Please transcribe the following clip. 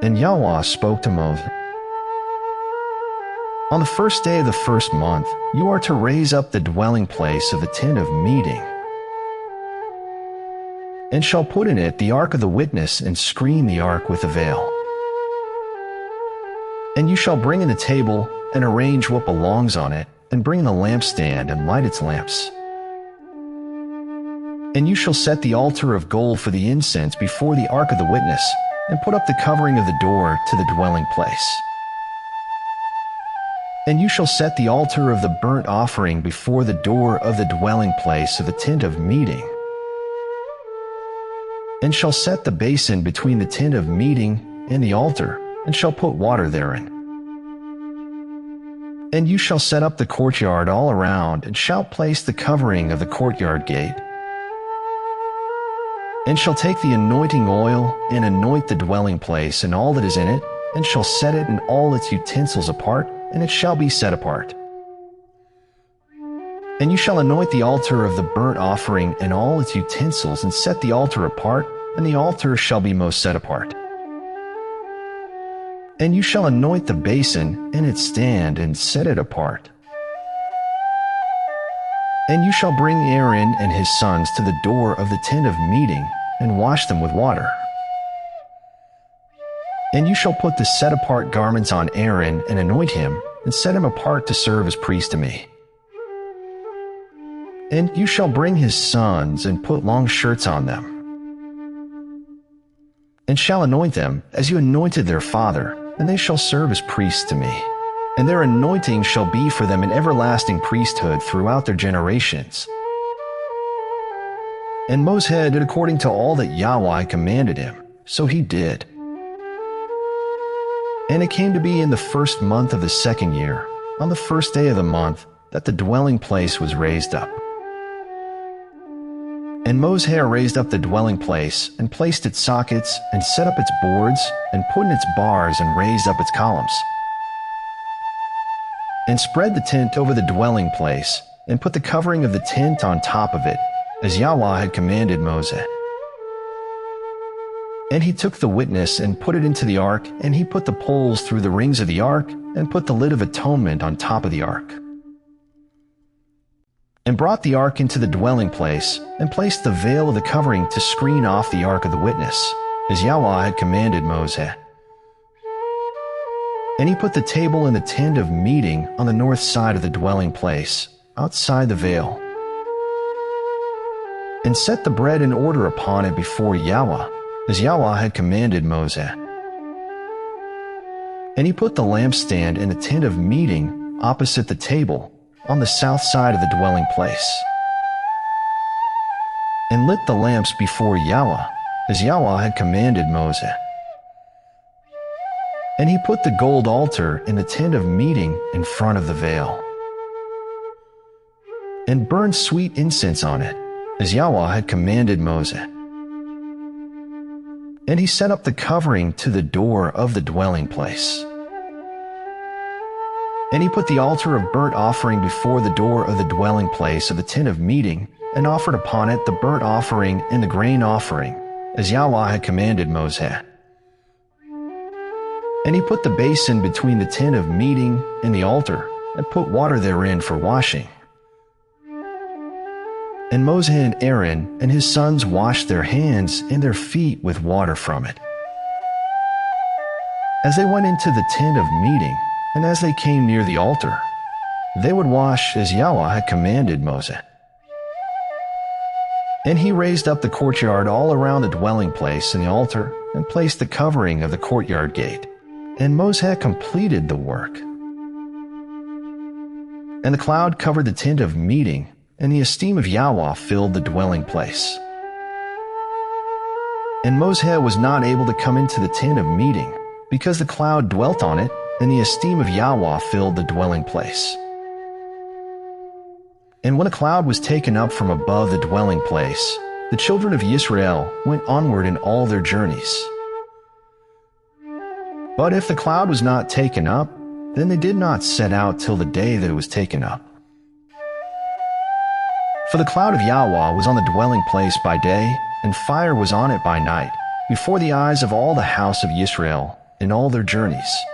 And Yahweh spoke to Moses, "On the first day of the first month, you are to raise up the dwelling place of the tent of meeting, and shall put in it the ark of the witness, and screen the ark with a veil. And you shall bring in the table, and arrange what belongs on it, and bring the lampstand, and light its lamps. And you shall set the altar of gold for the incense before the ark of the witness, and put up the covering of the door to the dwelling place. And you shall set the altar of the burnt offering before the door of the dwelling place of the tent of meeting, and shall set the basin between the tent of meeting and the altar, and shall put water therein. And you shall set up the courtyard all around, and shall place the covering of the courtyard gate, and shall take the anointing oil, and anoint the dwelling place and all that is in it, and shall set it and all its utensils apart, and it shall be set apart. And you shall anoint the altar of the burnt offering and all its utensils, and set the altar apart, and the altar shall be most set apart. And you shall anoint the basin and its stand, and set it apart. And you shall bring Aaron and his sons to the door of the tent of meeting, and wash them with water. And you shall put the set-apart garments on Aaron, and anoint him, and set him apart to serve as priest to me. And you shall bring his sons, and put long shirts on them, and shall anoint them as you anointed their father, and they shall serve as priests to me. And their anointing shall be for them an everlasting priesthood throughout their generations." And Moses did according to all that Yahweh commanded him, so he did. And it came to be in the first month of the second year, on the first day of the month, that the dwelling place was raised up. And Moses raised up the dwelling place, and placed its sockets, and set up its boards, and put in its bars, and raised up its columns. And spread the tent over the dwelling place, and put the covering of the tent on top of it, as Yahweh had commanded Moses. And he took the witness, and put it into the ark, and he put the poles through the rings of the ark, and put the lid of atonement on top of the ark. And brought the ark into the dwelling place, and placed the veil of the covering to screen off the ark of the witness, as Yahweh had commanded Moses. And he put the table in the tent of meeting on the north side of the dwelling place, outside the veil, and set the bread in order upon it before Yahweh, as Yahweh had commanded Moses. And he put the lampstand in the tent of meeting opposite the table, on the south side of the dwelling place, and lit the lamps before Yahweh, as Yahweh had commanded Moses. And he put the gold altar in the tent of meeting in front of the veil, and burned sweet incense on it, as Yahweh had commanded Moses. And he set up the covering to the door of the dwelling place. And he put the altar of burnt offering before the door of the dwelling place of the tent of meeting, and offered upon it the burnt offering and the grain offering, as Yahweh had commanded Moses. And he put the basin between the tent of meeting and the altar, and put water therein for washing. And Moses and Aaron and his sons washed their hands and their feet with water from it. As they went into the tent of meeting, and as they came near the altar, they would wash as Yahweh had commanded Moses. And he raised up the courtyard all around the dwelling place and the altar, and placed the covering of the courtyard gate. And Moses had completed the work. And the cloud covered the tent of meeting, and the esteem of Yahweh filled the dwelling place. And Moses was not able to come into the tent of meeting, because the cloud dwelt on it, and the esteem of Yahweh filled the dwelling place. And when a cloud was taken up from above the dwelling place, the children of Israel went onward in all their journeys. But if the cloud was not taken up, then they did not set out till the day that it was taken up. For the cloud of Yahweh was on the dwelling place by day, and fire was on it by night, before the eyes of all the house of Israel, in all their journeys.